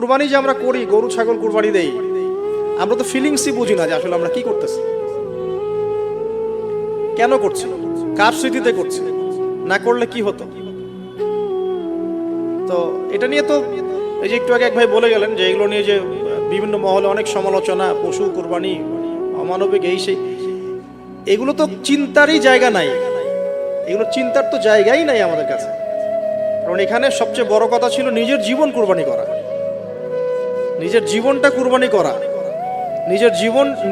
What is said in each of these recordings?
কুরবানি যে আমরা করি, গরু ছাগল কুরবানি দেই, আমরা তো ফিলিংসই বুঝি না যে আসলে আমরা কি করতেছি, কেন করছি, কার স্মৃতিতে করছি, না করলে কি হতো। তো এটা নিয়ে তো এই যে একটু আগে এক ভাই বলে গেলেন যে এগুলো নিয়ে যে বিভিন্ন মহলে অনেক সমালোচনা, পশু কুরবানি অমানবিক এই সেই, এগুলো তো চিন্তারই জায়গা নাই, এগুলো চিন্তার তো জায়গাই নাই আমাদের কাছে। কারণ এখানে সবচেয়ে বড় কথা ছিল নিজের জীবন কুরবানি করা, নিজের জীবনটা কুরবানি করা।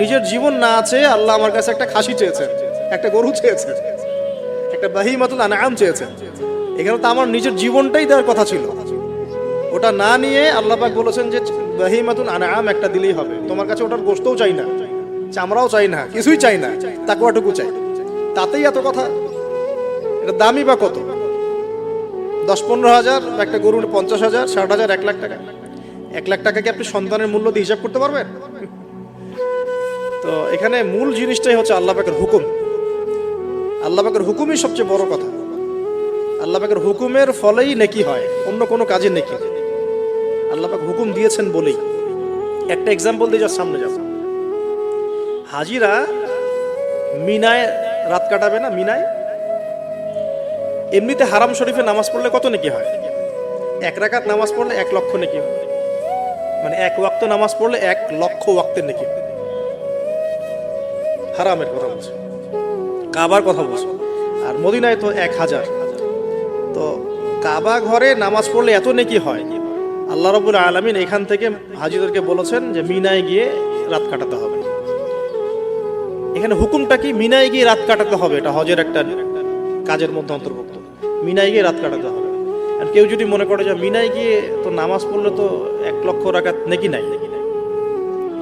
নিজের জীবন না আছে, আল্লাহ আমার কাছে একটা খাসি চেয়েছেন, একটা গরু চেয়েছেন, একটা বাহিমাতুল আনআম চেয়েছেন। এখানে তো আমার নিজের জীবনটাই দেওয়ার কথা ছিল, ওটা না নিয়ে আল্লাহ পাক বলেছেন যে বাহিমাতুল আনআম একটা দিলেই হবে। তোমার কাছে ওটার গোশতও চাই না, চামড়াও চাই না, কিছুই চাই না, তাকওয়াটুকু চাই। তাতেই এত কথা। এটা দামি বা কত? 10-15 হাজার, একটা গরু 50,000, 60,000, 1 লাখ টাকা। 1 লাখ টাকা কি আপনি সন্তানের মূল্য দিয়ে হিসাব করতে পারবেন? তো এখানে মূল জিনিসটাই হচ্ছে আল্লাহ পাকের হুকুম। আল্লাহ পাকের হুকুমই সবচেয়ে বড় কথা। আল্লাহ পাকের হুকুমের ফলেই নেকি হয়, অন্য কোনো কাজে নেকি। আল্লাহ পাক হুকুম দিয়েছেন বলেই। একটা এক্সাম্পল দিয়ে যার সামনে যাব। হাজিরা মিনায় রাত কাটাবে না, মিনায় এমনিতে হারাম শরীফে নামাজ পড়লে কত নেকি হয়? 1 রাকাত নামাজ পড়লে 1 লক্ষ নেকি হয়। মানে 1 ওয়াক্ত নামাজ পড়লে 1 লক্ষ ওয়াক্তের নেকি। হারামের কথা বলছে, কাবার কথা বলছে। আর মদিনায় তো 1000। তো কাবা ঘরে নামাজ পড়লে এত নেকি হয়। আল্লাহ রাব্বুল আলামিন এখান থেকে হাজিদেরকে বলেছেন যে মিনায় গিয়ে রাত কাটাতে হবে। এখানে হুকুমটা কি? মিনায় গিয়ে রাত কাটাতে হবে, এটা হজের একটা কাজের মধ্যে অন্তর্ভুক্ত। মিনায় গিয়ে রাত কাটাতে হবে। আর কেউ যদি মনে করে যে মিনায় গিয়ে তো নামাজ পড়লে তো 1 লক্ষ রাকাত নেকি নাই,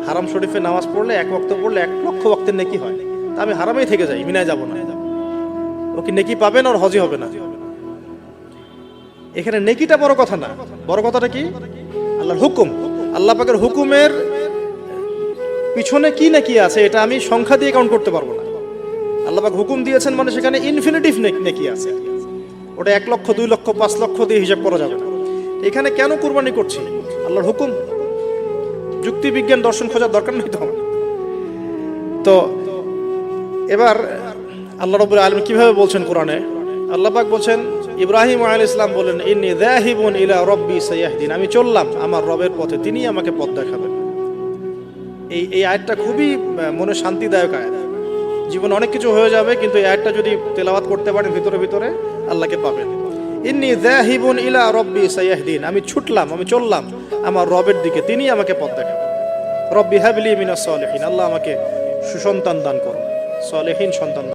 হারাম শরীফে নামাজ পড়লে 1 ওয়াক্ত পড়লে 1 লক্ষ ওয়াক্তের নেকি হয়, তা আমি হারামেই থেকে যাই, মিনায় যাব না, ও কি নেকি পাবেন? ওর হজই হবে না। এখানে নেকিটা বড় কথা না, বড় কথাটা কি? আল্লাহর হুকুম। আল্লাহ পাকের হুকুমের পিছনে কি নেকি আছে এটা আমি সংখ্যা দিয়ে কাউন্ট করতে পারবো না। আল্লাহ পাক হুকুম দিয়েছেন মানে সেখানে ইনফিনিটিভ নেকি আছে, ওটা 1 লক্ষ 2 লক্ষ 5 লক্ষ দিয়ে হিসাব করা যাবে না। এখানে কেন কুরবানি করছি? আল্লাহর হুকুম। যুক্তি বিজ্ঞান দর্শন খোঁজার দরকার নেই তো আমার। তো এবার আল্লাহ রাব্বুল আলামিন কিভাবে বলছেন কোরআনে? আল্লাহ পাক বলছেন, ইব্রাহিম আলাইহিস সালাম বলেন, ইন্নী যাহিবুন ইলা রাব্বি সায়াহদিন, আমি চললাম আমার রবের পথে, তিনি আমাকে পথ দেখাবেন। এই আয়াতটা খুবই মনে শান্তিদায়ক আয়াত। জীবনে অনেক কিছু হয়ে যাবে, কিন্তু এই আয়াতটা যদি তেলাওয়াত করতে পারেন ভিতরে ভিতরে আল্লাহকে পাবেন। ইন্নী যাহিবুন ইলা রাব্বি সায়াহদিন, আমি ছুটলাম, আমি চললাম আমার রবের দিকে, তিনি আমাকে পথ দেখাবেন। রব্বি হাবলি মিনাস সালিহিন, আল্লাহ আমাকে সুসন্তান দান করুন, সালেহীন সন্তান।